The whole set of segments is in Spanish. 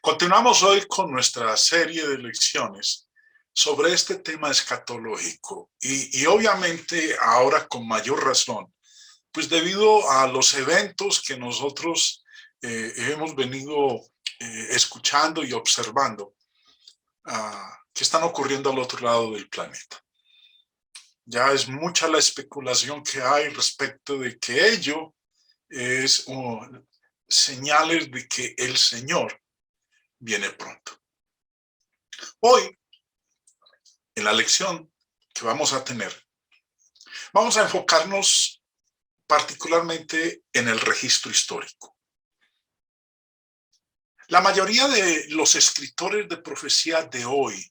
Continuamos hoy con nuestra serie de lecciones sobre este tema escatológico y obviamente ahora con mayor razón, pues debido a los eventos que nosotros hemos venido escuchando y observando que están ocurriendo al otro lado del planeta. Ya es mucha la especulación que hay respecto de que ello es señales de que el Señor viene pronto. Hoy, en la lección que vamos a tener, vamos a enfocarnos particularmente en el registro histórico. La mayoría de los escritores de profecía de hoy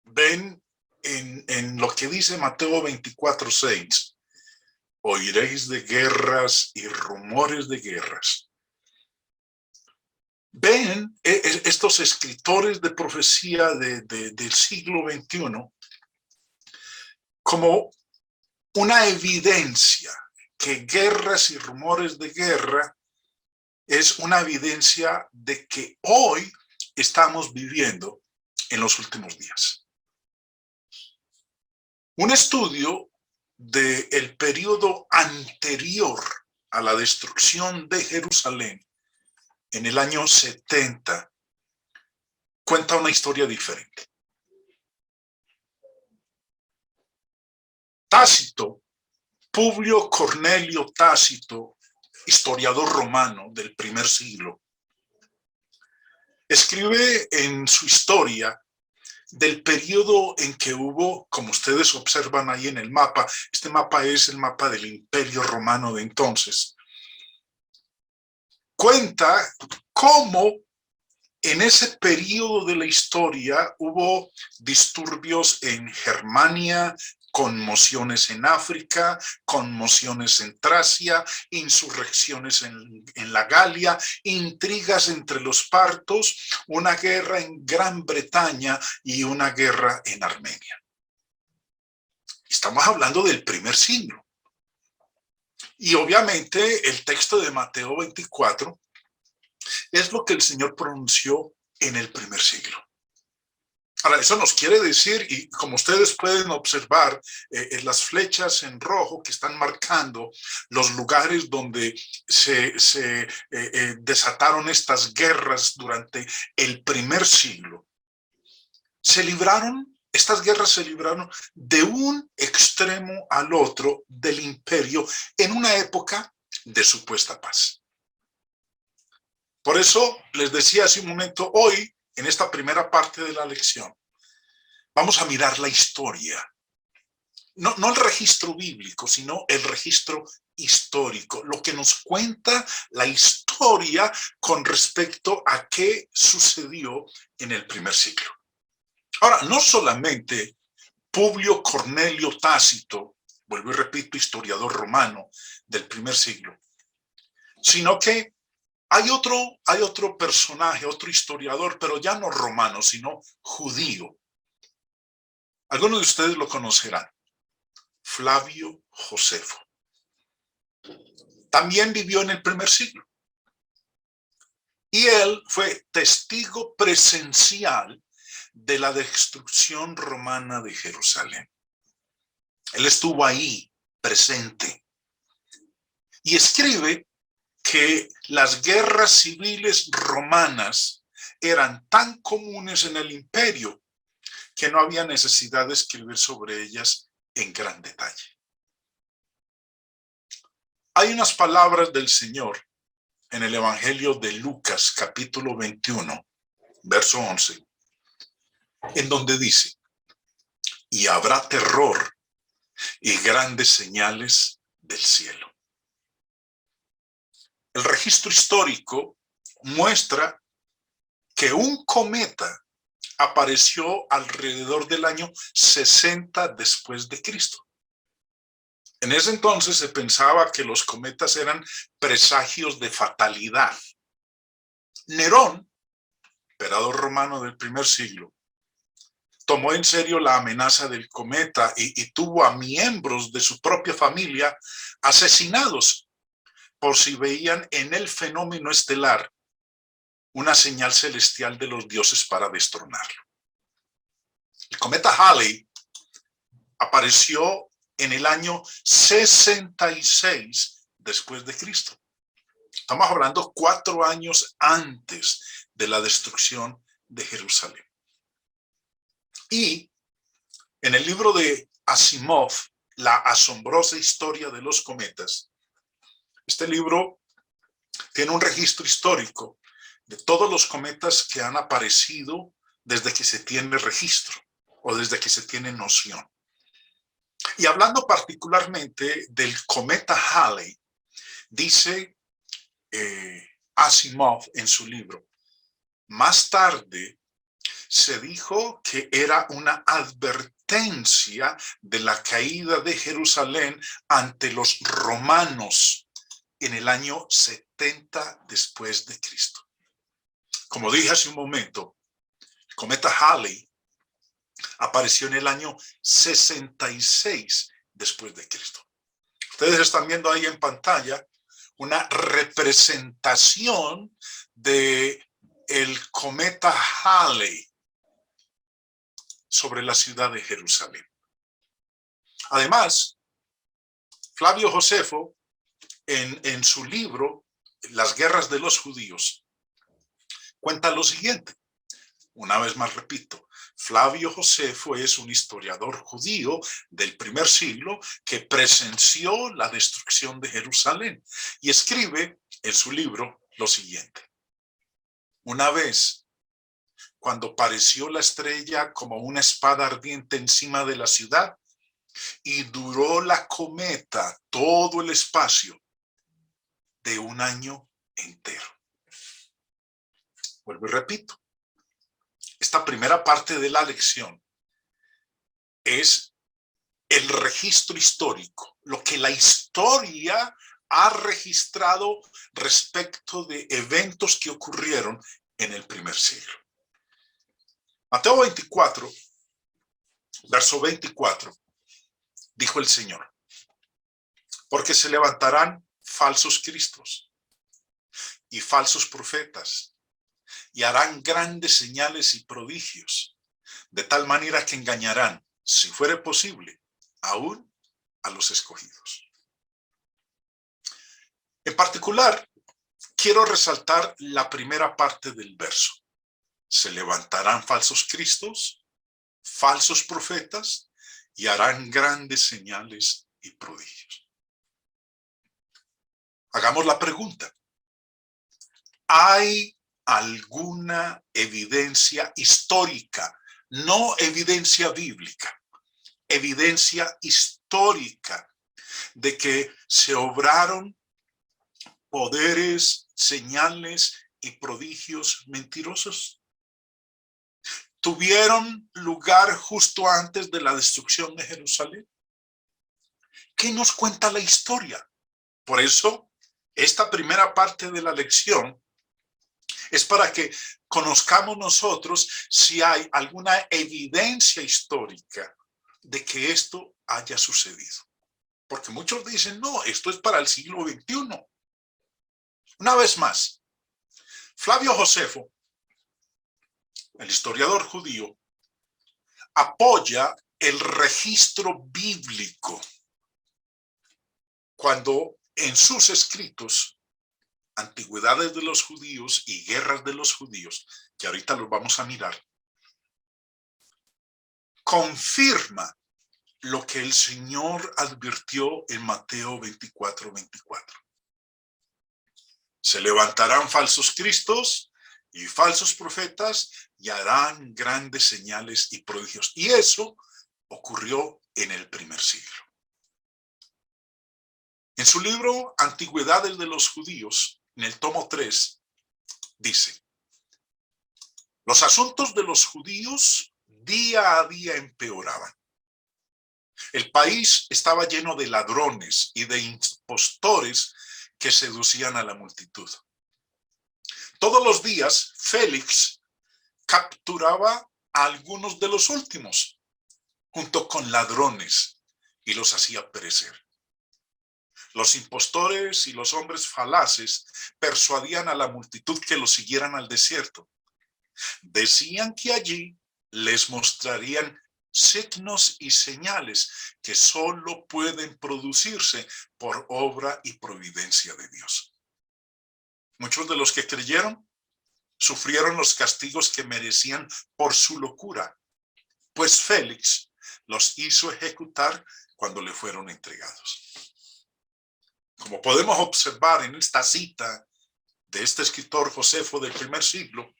ven en lo que dice Mateo 24:6, oiréis de guerras y rumores de guerras. Ven estos escritores de profecía del siglo XXI como una evidencia que guerras y rumores de guerra es una evidencia de que hoy estamos viviendo en los últimos días. Un estudio del periodo anterior a la destrucción de Jerusalén en el año 70 cuenta una historia diferente. Tácito, Publio Cornelio Tácito, historiador romano del primer siglo, escribe en su historia del periodo en que hubo, como ustedes observan ahí en el mapa, este mapa es el mapa del Imperio Romano de entonces, cuenta cómo en ese periodo de la historia hubo disturbios en Germania, conmociones en África, conmociones en Tracia, insurrecciones en la Galia, intrigas entre los partos, una guerra en Gran Bretaña y una guerra en Armenia. Estamos hablando del primer siglo. Y obviamente el texto de Mateo 24 es lo que el Señor pronunció en el primer siglo. Ahora, eso nos quiere decir, y como ustedes pueden observar, las flechas en rojo que están marcando los lugares donde se desataron estas guerras durante el primer siglo. Estas guerras se libraron de un extremo al otro del imperio en una época de supuesta paz. Por eso les decía hace un momento, hoy, en esta primera parte de la lección, vamos a mirar la historia. No el registro bíblico, sino el registro histórico, lo que nos cuenta la historia con respecto a qué sucedió en el primer siglo. Ahora, no solamente Publio Cornelio Tácito, vuelvo y repito, historiador romano del primer siglo, sino que hay otro personaje, otro historiador, pero ya no romano, sino judío. Algunos de ustedes lo conocerán, Flavio Josefo. También vivió en el primer siglo. Y él fue testigo presencial de la destrucción romana de Jerusalén. Él estuvo ahí, presente. Y escribe que las guerras civiles romanas eran tan comunes en el imperio que no había necesidad de escribir sobre ellas en gran detalle. Hay unas palabras del Señor en el Evangelio de Lucas, capítulo 21, verso 11, en donde dice, y habrá terror y grandes señales del cielo. El registro histórico muestra que un cometa apareció alrededor del año 60 después de Cristo. En ese entonces se pensaba que los cometas eran presagios de fatalidad. Nerón, emperador romano del primer siglo, tomó en serio la amenaza del cometa y tuvo a miembros de su propia familia asesinados por si veían en el fenómeno estelar una señal celestial de los dioses para destronarlo. El cometa Halley apareció en el año 66 después de Cristo. Estamos hablando 4 años antes de la destrucción de Jerusalén. Y en el libro de Asimov, La asombrosa historia de los cometas, este libro tiene un registro histórico de todos los cometas que han aparecido desde que se tiene registro o desde que se tiene noción. Y hablando particularmente del cometa Halley, dice Asimov en su libro, más tarde se dijo que era una advertencia de la caída de Jerusalén ante los romanos en el año 70 después de Cristo. Como dije hace un momento, el cometa Halley apareció en el año 66 después de Cristo. Ustedes están viendo ahí en pantalla una representación de el cometa Halley sobre la ciudad de Jerusalén. Además, Flavio Josefo, en su libro Las guerras de los judíos, cuenta lo siguiente. Una vez más repito, Flavio Josefo es un historiador judío del primer siglo que presenció la destrucción de Jerusalén y escribe en su libro lo siguiente. Una vez, cuando pareció la estrella como una espada ardiente encima de la ciudad y duró la cometa todo el espacio de un año entero. Vuelvo y repito. Esta primera parte de la lección es el registro histórico, lo que la historia ha registrado respecto de eventos que ocurrieron en el primer siglo. Mateo 24, verso 24, dijo el Señor, porque se levantarán falsos cristos y falsos profetas, y harán grandes señales y prodigios, de tal manera que engañarán, si fuere posible, aún a los escogidos. En particular, quiero resaltar la primera parte del verso. Se levantarán falsos cristos, falsos profetas, y harán grandes señales y prodigios. Hagamos la pregunta. ¿Hay alguna evidencia histórica, no evidencia bíblica, evidencia histórica de que se obraron poderes, señales y prodigios mentirosos? ¿Tuvieron lugar justo antes de la destrucción de Jerusalén? ¿Qué nos cuenta la historia? Por eso, esta primera parte de la lección es para que conozcamos nosotros si hay alguna evidencia histórica de que esto haya sucedido. Porque muchos dicen, no, esto es para el siglo XXI. Una vez más, Flavio Josefo, el historiador judío, apoya el registro bíblico cuando en sus escritos Antigüedades de los judíos y Guerras de los judíos, que ahorita los vamos a mirar, confirma lo que el Señor advirtió en Mateo 24:24. Se levantarán falsos cristos y falsos profetas y harán grandes señales y prodigios. Y eso ocurrió en el primer siglo. En su libro Antigüedades de los judíos, en el tomo 3, dice, los asuntos de los judíos día a día empeoraban. El país estaba lleno de ladrones y de impostores que seducían a la multitud. Todos los días, Félix capturaba a algunos de los últimos, junto con ladrones, y los hacía perecer. Los impostores y los hombres falaces persuadían a la multitud que los siguieran al desierto. Decían que allí les mostrarían signos y señales que solo pueden producirse por obra y providencia de Dios. Muchos de los que creyeron sufrieron los castigos que merecían por su locura, pues Félix los hizo ejecutar cuando le fueron entregados. Como podemos observar en esta cita de este escritor Josefo del primer siglo,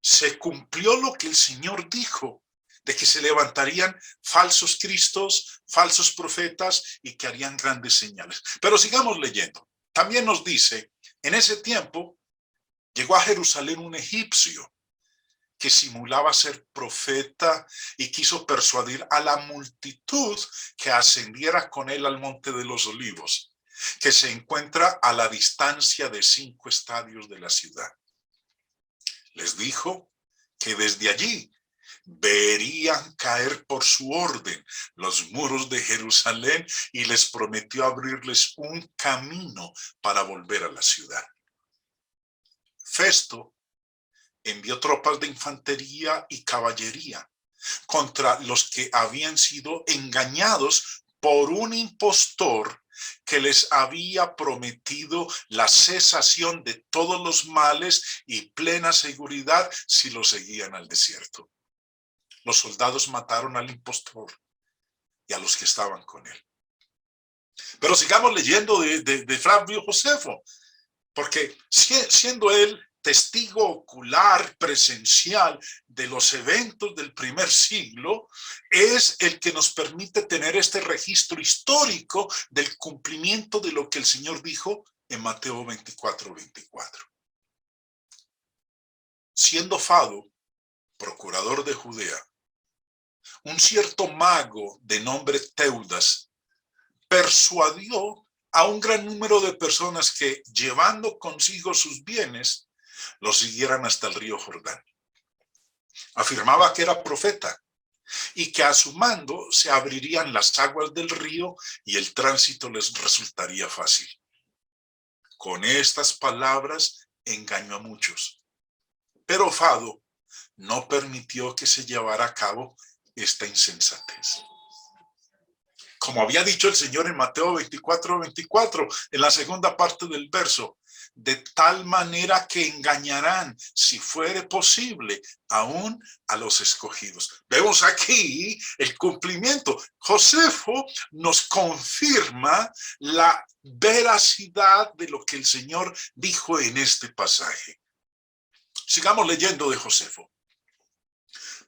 se cumplió lo que el Señor dijo, de que se levantarían falsos cristos, falsos profetas y que harían grandes señales. Pero sigamos leyendo. También nos dice, en ese tiempo llegó a Jerusalén un egipcio que simulaba ser profeta y quiso persuadir a la multitud que ascendiera con él al monte de los Olivos, que se encuentra a la distancia de 5 estadios de la ciudad. Les dijo que desde allí verían caer por su orden los muros de Jerusalén y les prometió abrirles un camino para volver a la ciudad. Festo envió tropas de infantería y caballería contra los que habían sido engañados por un impostor que les había prometido la cesación de todos los males y plena seguridad si lo seguían al desierto. Los soldados mataron al impostor y a los que estaban con él. Pero sigamos leyendo de Flavio Josefo, porque siendo él testigo ocular, presencial de los eventos del primer siglo, es el que nos permite tener este registro histórico del cumplimiento de lo que el Señor dijo en Mateo 24:24. Siendo Fado procurador de Judea, un cierto mago de nombre Teudas persuadió a un gran número de personas que, llevando consigo sus bienes, lo siguieran hasta el río Jordán. Afirmaba que era profeta y que a su mando se abrirían las aguas del río y el tránsito les resultaría fácil. Con estas palabras engañó a muchos, pero Fado no permitió que se llevara a cabo esta insensatez. Como había dicho el Señor en Mateo 24:24, en la segunda parte del verso, de tal manera que engañarán, si fuere posible, aún a los escogidos. Vemos aquí el cumplimiento. Josefo nos confirma la veracidad de lo que el Señor dijo en este pasaje. Sigamos leyendo de Josefo.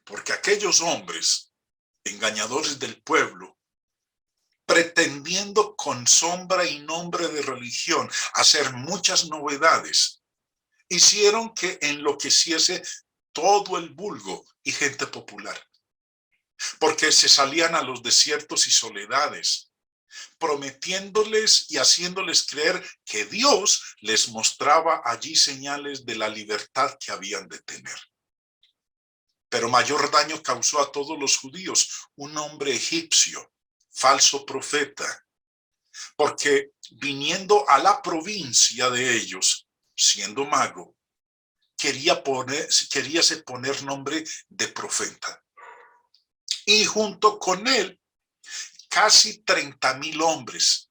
Porque aquellos hombres, engañadores del pueblo, pretendiendo con sombra y nombre de religión hacer muchas novedades, hicieron que enloqueciese todo el vulgo y gente popular, porque se salían a los desiertos y soledades, prometiéndoles y haciéndoles creer que Dios les mostraba allí señales de la libertad que habían de tener. Pero mayor daño causó a todos los judíos un hombre egipcio, falso profeta, porque viniendo a la provincia de ellos, siendo mago, queríase poner nombre de profeta. Y junto con él, casi 30,000 hombres,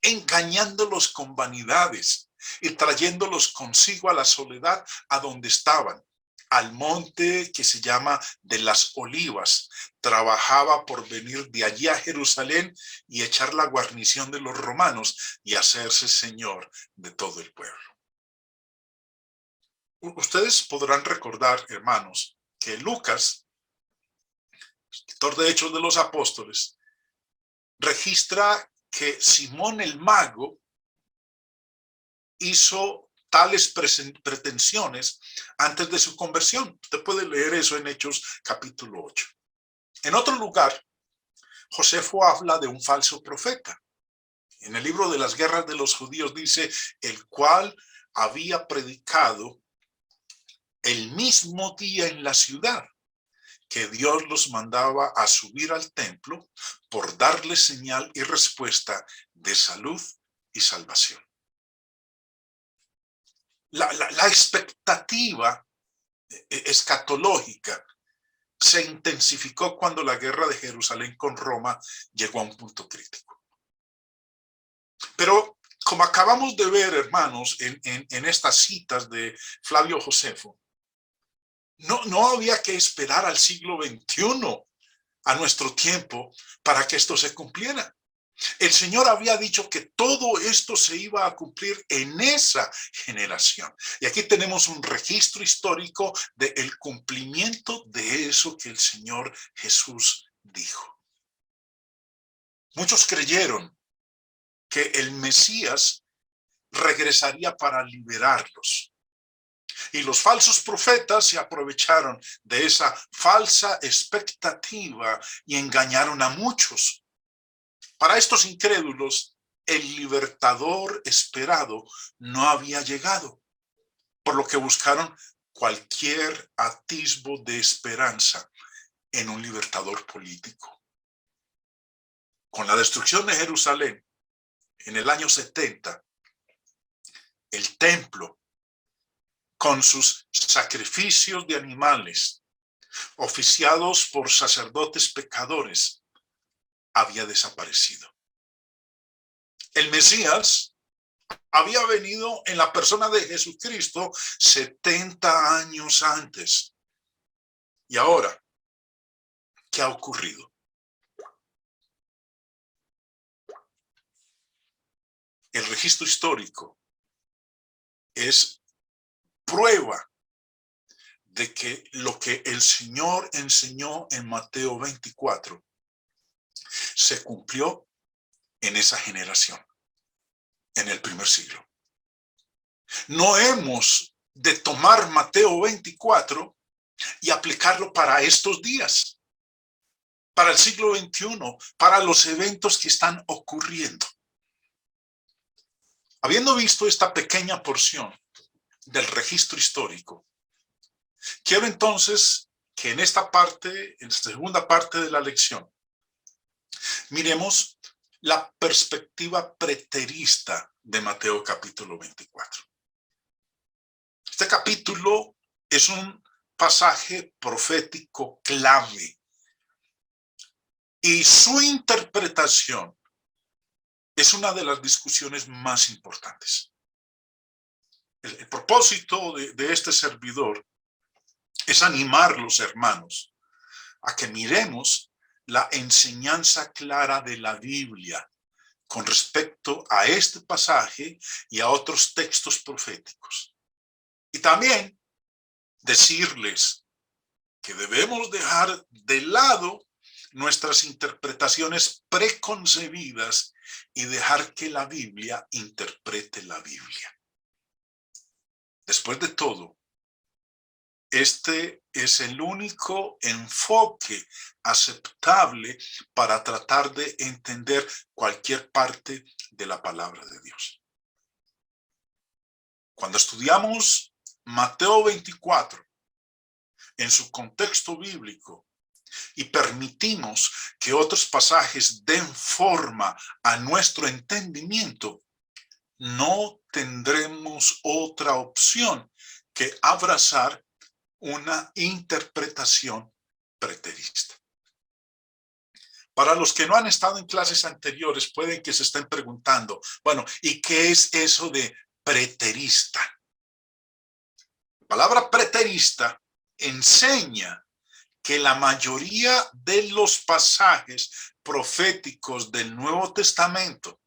engañándolos con vanidades y trayéndolos consigo a la soledad a donde estaban, al monte que se llama de las Olivas. Trabajaba por venir de allí a Jerusalén y echar la guarnición de los romanos y hacerse señor de todo el pueblo. Ustedes podrán recordar, hermanos, que Lucas, escritor de Hechos de los Apóstoles, registra que Simón el mago hizo tales pretensiones antes de su conversión. Usted puede leer eso en Hechos capítulo 8. En otro lugar, Josefo habla de un falso profeta. En el libro de las guerras de los judíos dice, el cual había predicado el mismo día en la ciudad, que Dios los mandaba a subir al templo por darles señal y respuesta de salud y salvación. La expectativa escatológica se intensificó cuando la guerra de Jerusalén con Roma llegó a un punto crítico. Pero como acabamos de ver, hermanos, en estas citas de Flavio Josefo, no había que esperar al siglo XXI, a nuestro tiempo, para que esto se cumpliera. El Señor había dicho que todo esto se iba a cumplir en esa generación. Y aquí tenemos un registro histórico del cumplimiento de eso que el Señor Jesús dijo. Muchos creyeron que el Mesías regresaría para liberarlos. Y los falsos profetas se aprovecharon de esa falsa expectativa y engañaron a muchos. Para estos incrédulos, el libertador esperado no había llegado, por lo que buscaron cualquier atisbo de esperanza en un libertador político. Con la destrucción de Jerusalén, en el año 70, el templo, con sus sacrificios de animales, oficiados por sacerdotes pecadores, había desaparecido. El Mesías había venido en la persona de Jesucristo 70 años antes. Y ahora, ¿qué ha ocurrido? El registro histórico es prueba de que lo que el Señor enseñó en Mateo 24 se cumplió en esa generación, en el primer siglo. No hemos de tomar Mateo 24 y aplicarlo para estos días, para el siglo XXI, para los eventos que están ocurriendo. Habiendo visto esta pequeña porción del registro histórico, quiero entonces que en esta parte, en esta segunda parte de la lección, miremos la perspectiva preterista de Mateo capítulo 24. Este capítulo es un pasaje profético clave y su interpretación es una de las discusiones más importantes. El propósito de este servidor es animar a los hermanos a que miremos la enseñanza clara de la Biblia con respecto a este pasaje y a otros textos proféticos. Y también decirles que debemos dejar de lado nuestras interpretaciones preconcebidas y dejar que la Biblia interprete la Biblia. Después de todo, este es el único enfoque aceptable para tratar de entender cualquier parte de la palabra de Dios. Cuando estudiamos Mateo 24 en su contexto bíblico y permitimos que otros pasajes den forma a nuestro entendimiento, no tendremos otra opción que abrazar una interpretación preterista. Para los que no han estado en clases anteriores, pueden que se estén preguntando, bueno, ¿y qué es eso de preterista? La palabra preterista enseña que la mayoría de los pasajes proféticos del Nuevo Testamento,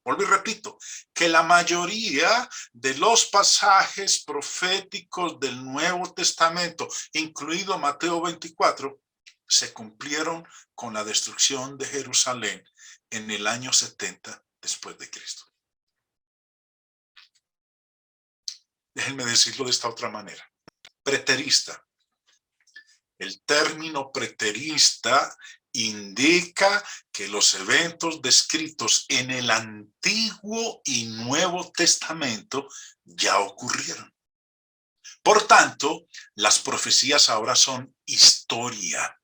vuelvo y repito, que la mayoría de los pasajes proféticos del Nuevo Testamento, incluido Mateo 24, se cumplieron con la destrucción de Jerusalén en el año 70 después de Cristo. Déjenme decirlo de esta otra manera. Preterista. El término preterista indica que los eventos descritos en el Antiguo y Nuevo Testamento ya ocurrieron. Por tanto, las profecías ahora son historia.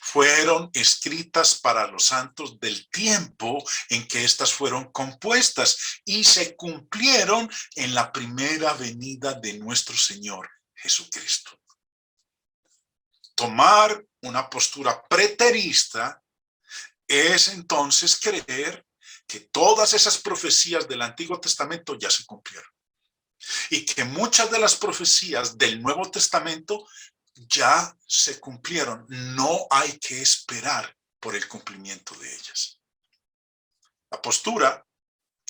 Fueron escritas para los santos del tiempo en que éstas fueron compuestas y se cumplieron en la primera venida de nuestro Señor Jesucristo. Tomar una postura preterista es entonces creer que todas esas profecías del Antiguo Testamento ya se cumplieron y que muchas de las profecías del Nuevo Testamento ya se cumplieron. No hay que esperar por el cumplimiento de ellas. La postura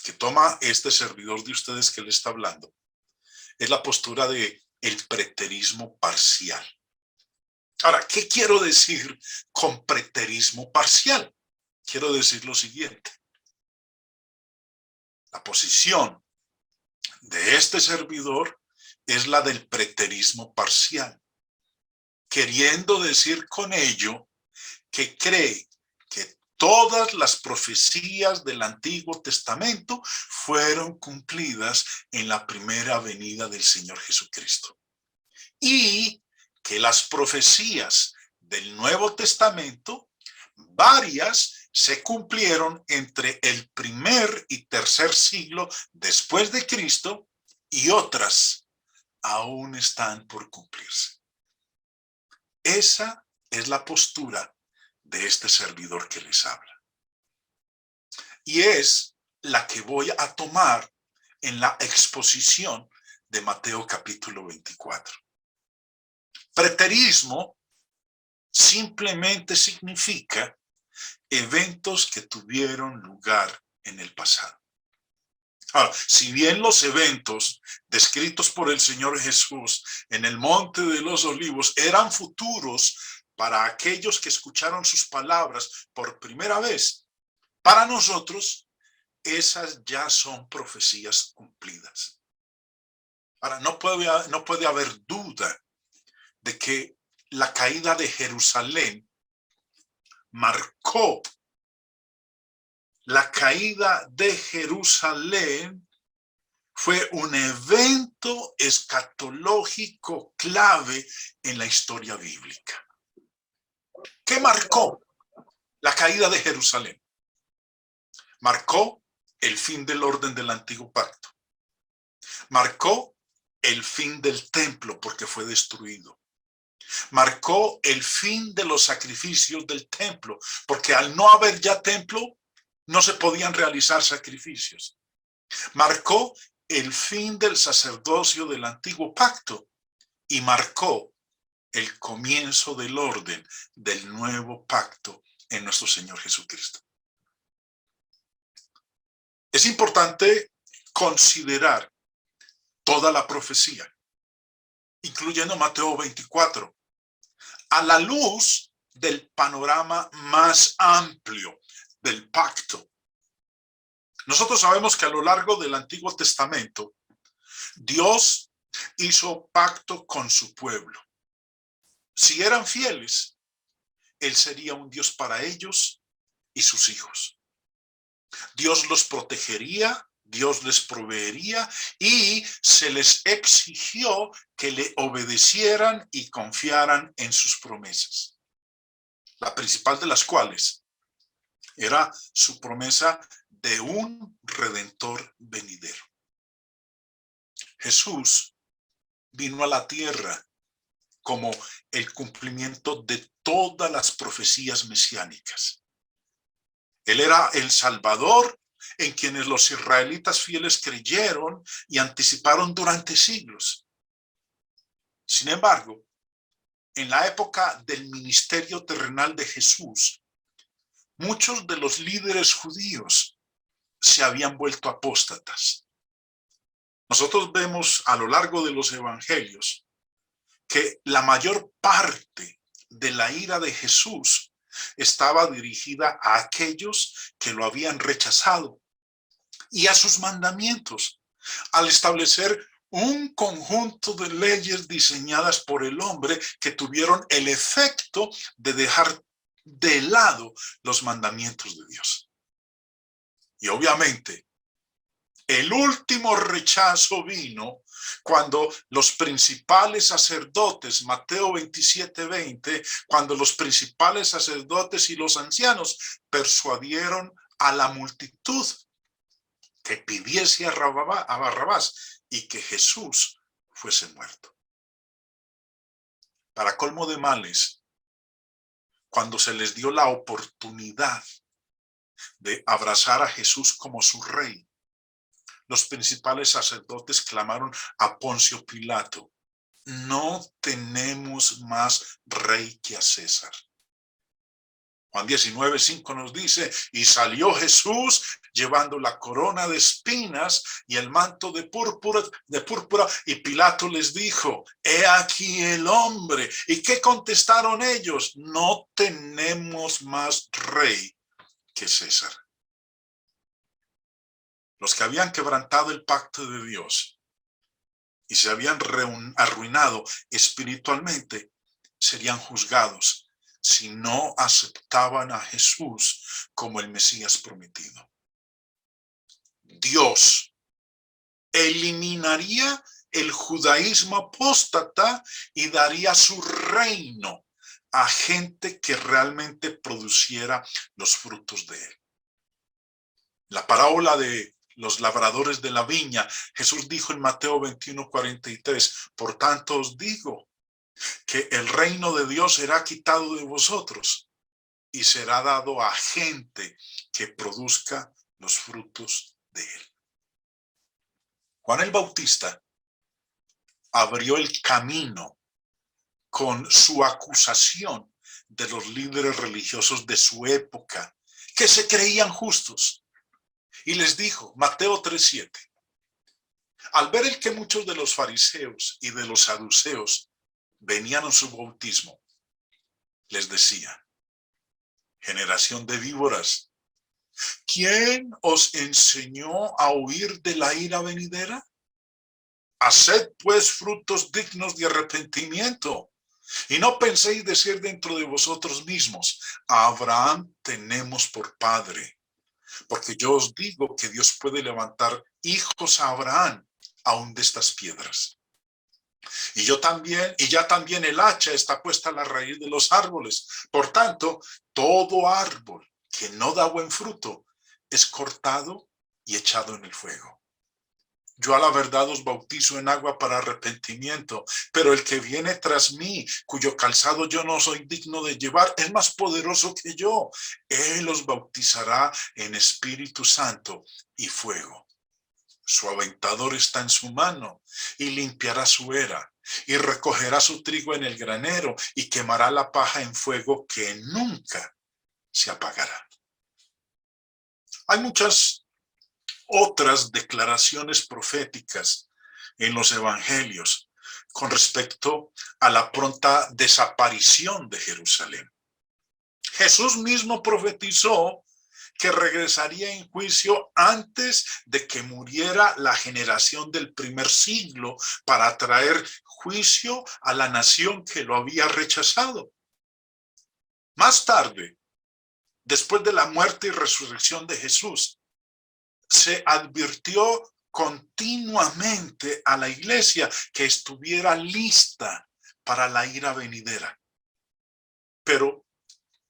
que toma este servidor de ustedes que le está hablando es la postura de el preterismo parcial. Ahora, ¿qué quiero decir con preterismo parcial? Quiero decir lo siguiente. La posición de este servidor es la del preterismo parcial, queriendo decir con ello que cree que todas las profecías del Antiguo Testamento fueron cumplidas en la primera venida del Señor Jesucristo. Y que las profecías del Nuevo Testamento, varias, se cumplieron entre el primer y tercer siglo después de Cristo y otras aún están por cumplirse. Esa es la postura de este servidor que les habla. Y es la que voy a tomar en la exposición de Mateo capítulo 24. Preterismo simplemente significa eventos que tuvieron lugar en el pasado. Ahora, si bien los eventos descritos por el Señor Jesús en el Monte de los Olivos eran futuros para aquellos que escucharon sus palabras por primera vez, para nosotros esas ya son profecías cumplidas. Ahora, no puede haber duda de que la caída de Jerusalén marcó. La caída de Jerusalén fue un evento escatológico clave en la historia bíblica. ¿Qué marcó la caída de Jerusalén? Marcó el fin del orden del antiguo pacto. Marcó el fin del templo porque fue destruido. Marcó el fin de los sacrificios del templo porque al no haber ya templo, no se podían realizar sacrificios. Marcó el fin del sacerdocio del antiguo pacto y marcó el comienzo del orden del nuevo pacto en nuestro Señor Jesucristo. Es importante considerar toda la profecía, incluyendo Mateo 24, a la luz del panorama más amplio del pacto. Nosotros sabemos que a lo largo del Antiguo Testamento, Dios hizo pacto con su pueblo. Si eran fieles, Él sería un Dios para ellos y sus hijos. Dios los protegería, Dios les proveería y se les exigió que le obedecieran y confiaran en sus promesas. La principal de las cuales era su promesa de un redentor venidero. Jesús vino a la tierra como el cumplimiento de todas las profecías mesiánicas. Él era el Salvador en quienes los israelitas fieles creyeron y anticiparon durante siglos. Sin embargo, en la época del ministerio terrenal de Jesús, muchos de los líderes judíos se habían vuelto apóstatas. Nosotros vemos a lo largo de los evangelios que la mayor parte de la ira de Jesús estaba dirigida a aquellos que lo habían rechazado y a sus mandamientos, al establecer un conjunto de leyes diseñadas por el hombre que tuvieron el efecto de dejar de lado los mandamientos de Dios. Y obviamente, el último rechazo vino cuando los principales sacerdotes, Mateo 27:20, cuando los principales sacerdotes y los ancianos persuadieron a la multitud que pidiese a Barrabás y que Jesús fuese muerto. Para colmo de males, cuando se les dio la oportunidad de abrazar a Jesús como su rey, los principales sacerdotes clamaron a Poncio Pilato: no tenemos más rey que a César. Juan 19:5 nos dice: y salió Jesús llevando la corona de espinas y el manto de púrpura, y Pilato les dijo: he aquí el hombre. ¿Y qué contestaron ellos? No tenemos más rey que César. Los que habían quebrantado el pacto de Dios y se habían arruinado espiritualmente serían juzgados si no aceptaban a Jesús como el Mesías prometido. Dios eliminaría el judaísmo apóstata y daría su reino a gente que realmente produciera los frutos de él. La parábola de los labradores de la viña, Jesús dijo en Mateo 21:43, por tanto os digo que el reino de Dios será quitado de vosotros y será dado a gente que produzca los frutos de él. Juan el Bautista abrió el camino con su acusación de los líderes religiosos de su época, que se creían justos. Y les dijo, Mateo 3:7, al ver el que muchos de los fariseos y de los saduceos venían a su bautismo, les decía: generación de víboras, ¿quién os enseñó a huir de la ira venidera? Haced pues frutos dignos de arrepentimiento, y no penséis decir dentro de vosotros mismos: a Abraham tenemos por padre. Porque yo os digo que Dios puede levantar hijos a Abraham aún de estas piedras. Y ya también el hacha está puesta a la raíz de los árboles. Por tanto, todo árbol que no da buen fruto es cortado y echado en el fuego. Yo a la verdad os bautizo en agua para arrepentimiento, pero el que viene tras mí, cuyo calzado yo no soy digno de llevar, es más poderoso que yo. Él os bautizará en Espíritu Santo y fuego. Su aventador está en su mano y limpiará su era y recogerá su trigo en el granero y quemará la paja en fuego que nunca se apagará. Hay muchas otras declaraciones proféticas en los evangelios con respecto a la pronta desaparición de Jerusalén. Jesús mismo profetizó que regresaría en juicio antes de que muriera la generación del primer siglo para traer juicio a la nación que lo había rechazado. Más tarde, después de la muerte y resurrección de Jesús, se advirtió continuamente a la iglesia que estuviera lista para la ira venidera. Pero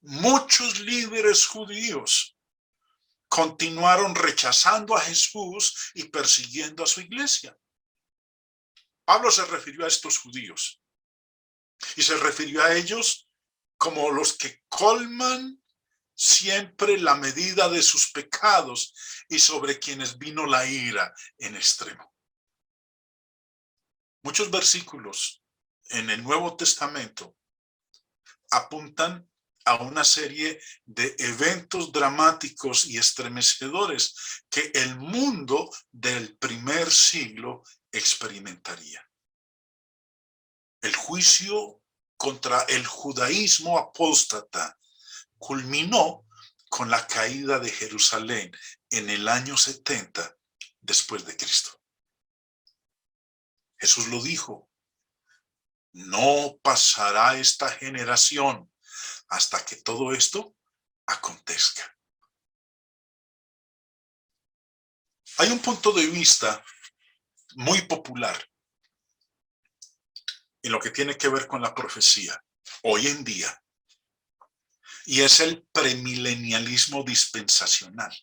muchos líderes judíos continuaron rechazando a Jesús y persiguiendo a su iglesia. Pablo se refirió a estos judíos y se refirió a ellos como los que colman siempre la medida de sus pecados y sobre quienes vino la ira en extremo. Muchos versículos en el Nuevo Testamento apuntan a una serie de eventos dramáticos y estremecedores que el mundo del primer siglo experimentaría. El juicio contra el judaísmo apóstata culminó con la caída de Jerusalén en el año 70 después de Cristo. Jesús lo dijo: no pasará esta generación hasta que todo esto acontezca. Hay un punto de vista muy popular en lo que tiene que ver con la profecía hoy en día, y es el premilenialismo dispensacional.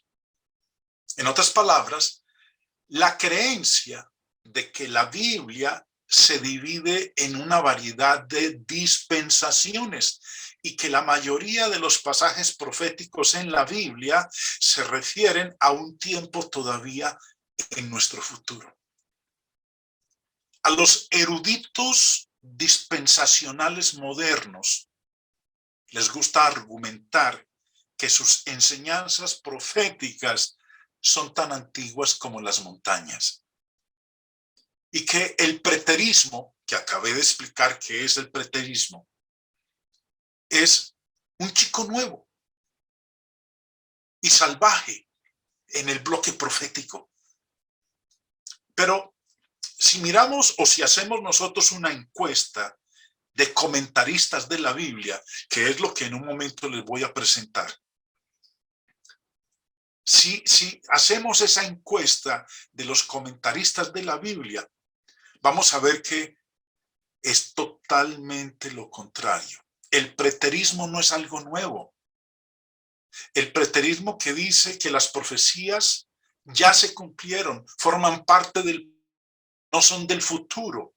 En otras palabras, la creencia de que la Biblia se divide en una variedad de dispensaciones y que la mayoría de los pasajes proféticos en la Biblia se refieren a un tiempo todavía en nuestro futuro. A los eruditos dispensacionales modernos les gusta argumentar que sus enseñanzas proféticas son tan antiguas como las montañas. Y que el preterismo, que acabé de explicar qué es el preterismo, es un chico nuevo y salvaje en el bloque profético. Pero si miramos o si hacemos nosotros una encuesta de comentaristas de la Biblia, que es lo que en un momento les voy a presentar, si hacemos esa encuesta de los comentaristas de la Biblia, vamos a ver que es totalmente lo contrario. El preterismo no es algo nuevo. El preterismo que dice que las profecías ya se cumplieron, forman parte del, no son del futuro,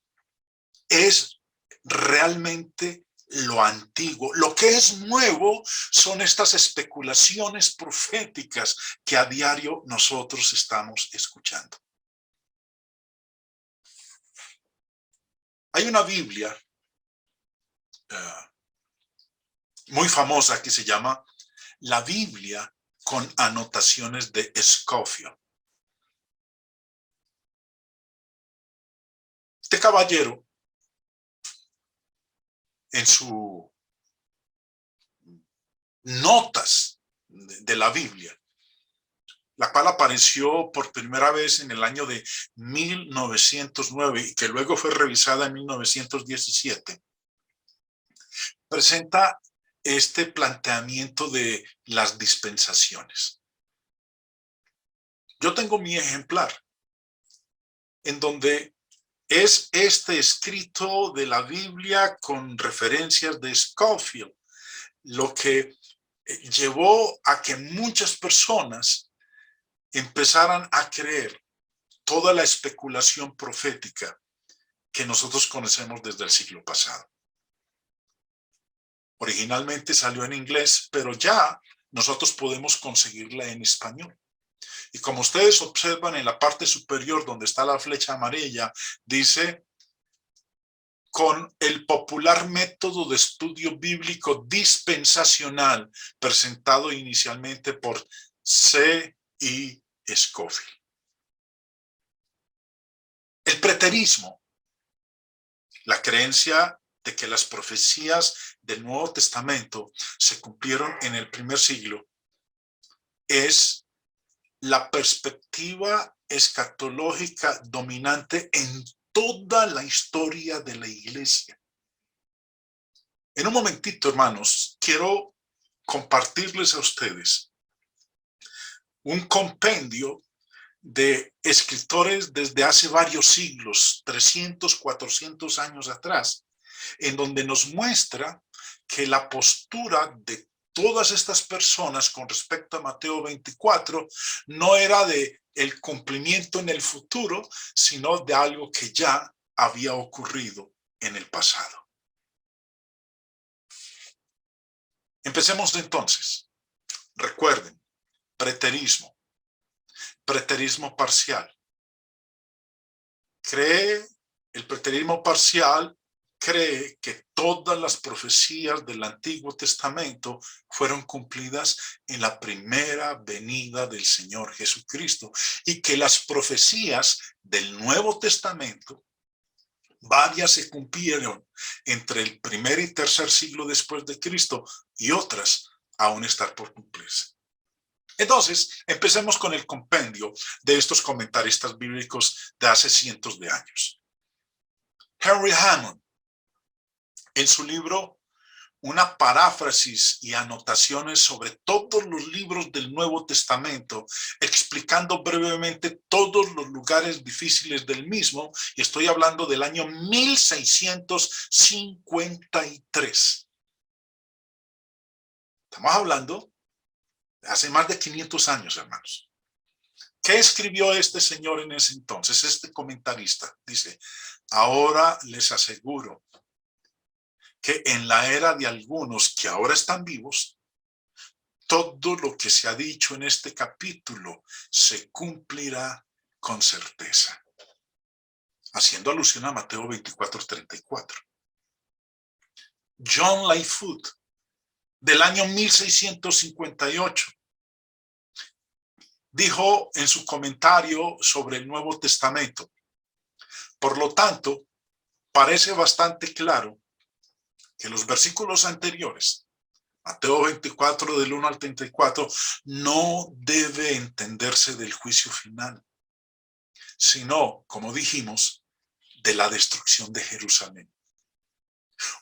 es realmente lo antiguo. Lo que es nuevo son estas especulaciones proféticas que a diario nosotros estamos escuchando. Hay una Biblia muy famosa que se llama La Biblia con anotaciones de Scofield. Este caballero, en sus notas de la Biblia, la cual apareció por primera vez en el año de 1909 y que luego fue revisada en 1917, presenta este planteamiento de las dispensaciones. Yo tengo mi ejemplar, en donde es este escrito de la Biblia con referencias de Scofield, lo que llevó a que muchas personas empezaran a creer toda la especulación profética que nosotros conocemos desde el siglo pasado. Originalmente salió en inglés, pero ya nosotros podemos conseguirla en español. Y como ustedes observan en la parte superior donde está la flecha amarilla, dice: con el popular método de estudio bíblico dispensacional presentado inicialmente por C.I. Scofield. El preterismo, la creencia de que las profecías del Nuevo Testamento se cumplieron en el primer siglo, es la perspectiva escatológica dominante en toda la historia de la iglesia. En un momentito, hermanos, quiero compartirles a ustedes un compendio de escritores desde hace varios siglos, 300, 400 años atrás, en donde nos muestra que la postura de todas estas personas con respecto a Mateo 24 no era de el cumplimiento en el futuro, sino de algo que ya había ocurrido en el pasado. Empecemos entonces. Recuerden, preterismo parcial. El preterismo parcial cree que todas las profecías del Antiguo Testamento fueron cumplidas en la primera venida del Señor Jesucristo y que las profecías del Nuevo Testamento, varias se cumplieron entre el primer y tercer siglo después de Cristo y otras aún están por cumplirse. Entonces, empecemos con el compendio de estos comentaristas bíblicos de hace cientos de años. Henry Hammond, en su libro una paráfrasis y anotaciones sobre todos los libros del Nuevo Testamento, explicando brevemente todos los lugares difíciles del mismo, y estoy hablando del año 1653. Estamos hablando de hace más de 500 años, hermanos. ¿Qué escribió este señor en ese entonces? Este comentarista dice: ahora les aseguro que en la era de algunos que ahora están vivos, todo lo que se ha dicho en este capítulo se cumplirá con certeza. Haciendo alusión a Mateo 24:34. John Lightfoot, del año 1658, dijo en su comentario sobre el Nuevo Testamento: por lo tanto, parece bastante claro que los versículos anteriores, Mateo 24 del 1 al 34, no debe entenderse del juicio final, sino, como dijimos, de la destrucción de Jerusalén.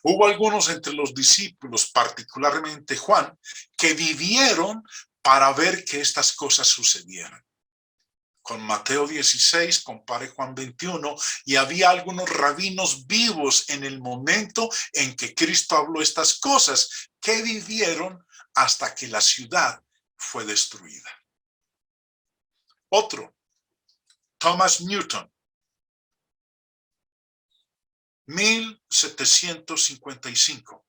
Hubo algunos entre los discípulos, particularmente Juan, que vivieron para ver que estas cosas sucedieran. Con Mateo 16, compare Juan 21, y había algunos rabinos vivos en el momento en que Cristo habló estas cosas, que vivieron hasta que la ciudad fue destruida. Otro, Thomas Newton, 1755.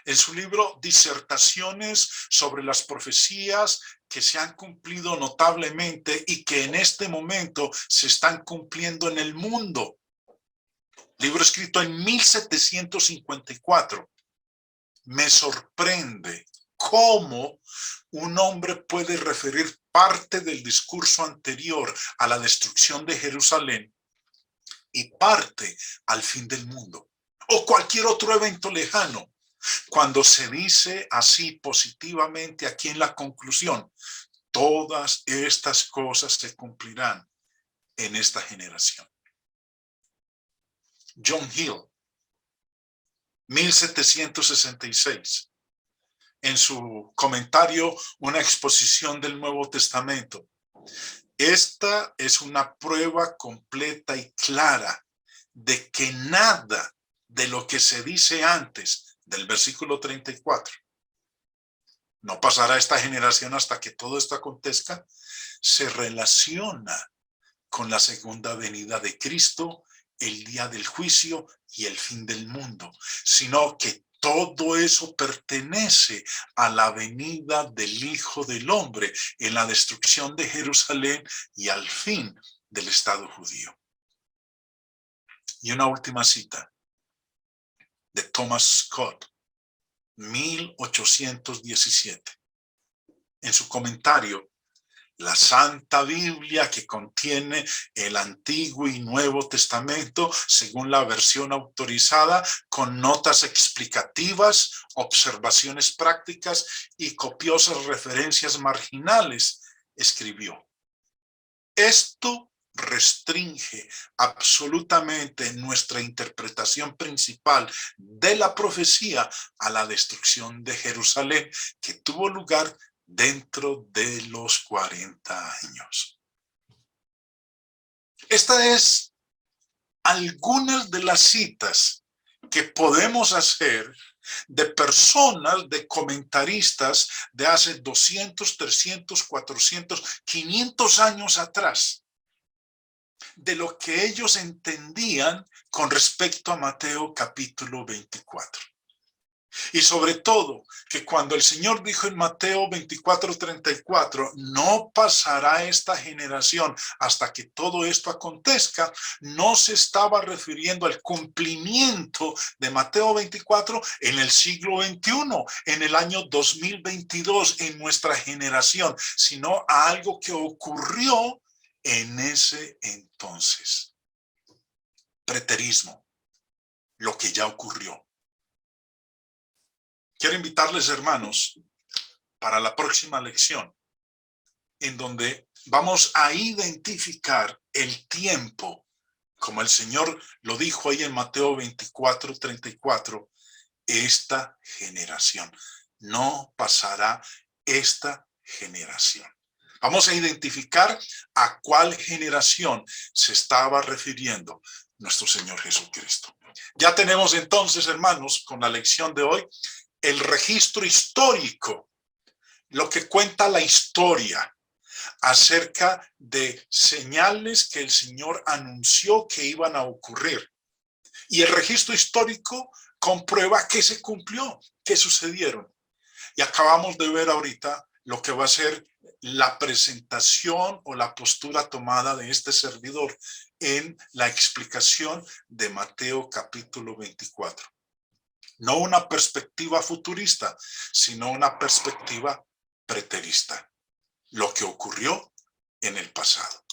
En su libro Disertaciones sobre las profecías que se han cumplido notablemente y que en este momento se están cumpliendo en el mundo. Libro escrito en 1754. Me sorprende cómo un hombre puede referir parte del discurso anterior a la destrucción de Jerusalén y parte al fin del mundo, o cualquier otro evento lejano, cuando se dice así positivamente aquí en la conclusión: todas estas cosas se cumplirán en esta generación. John Hill, 1766, en su comentario, una exposición del Nuevo Testamento: esta es una prueba completa y clara de que nada de lo que se dice antes del versículo 34, no pasará esta generación hasta que todo esto acontezca, se relaciona con la segunda venida de Cristo, el día del juicio y el fin del mundo, sino que todo eso pertenece a la venida del Hijo del Hombre en la destrucción de Jerusalén y al fin del Estado judío. Y una última cita de Thomas Scott, 1817. En su comentario, la Santa Biblia, que contiene el Antiguo y Nuevo Testamento según la versión autorizada, con notas explicativas, observaciones prácticas y copiosas referencias marginales, escribió: esto restringe absolutamente nuestra interpretación principal de la profecía a la destrucción de Jerusalén, que tuvo lugar dentro de los 40 años. Esta es algunas de las citas que podemos hacer de personas, de comentaristas de hace 200, 300, 400, 500 años atrás, de lo que ellos entendían con respecto a Mateo capítulo 24. Y sobre todo, que cuando el Señor dijo en Mateo 24:34, no pasará esta generación hasta que todo esto acontezca, no se estaba refiriendo al cumplimiento de Mateo 24 en el siglo XXI, en el año 2022, en nuestra generación, sino a algo que ocurrió en ese entonces. Preterismo, lo que ya ocurrió. Quiero invitarles, hermanos, para la próxima lección, en donde vamos a identificar el tiempo, como el Señor lo dijo ahí en Mateo 24:34, esta generación. No pasará esta generación. Vamos a identificar a cuál generación se estaba refiriendo nuestro Señor Jesucristo. Ya tenemos entonces, hermanos, con la lección de hoy, el registro histórico, lo que cuenta la historia acerca de señales que el Señor anunció que iban a ocurrir. Y el registro histórico comprueba que se cumplió, que sucedieron. Y acabamos de ver ahorita lo que va a ser la presentación o la postura tomada de este servidor en la explicación de Mateo capítulo 24. No una perspectiva futurista, sino una perspectiva preterista. Lo que ocurrió en el pasado.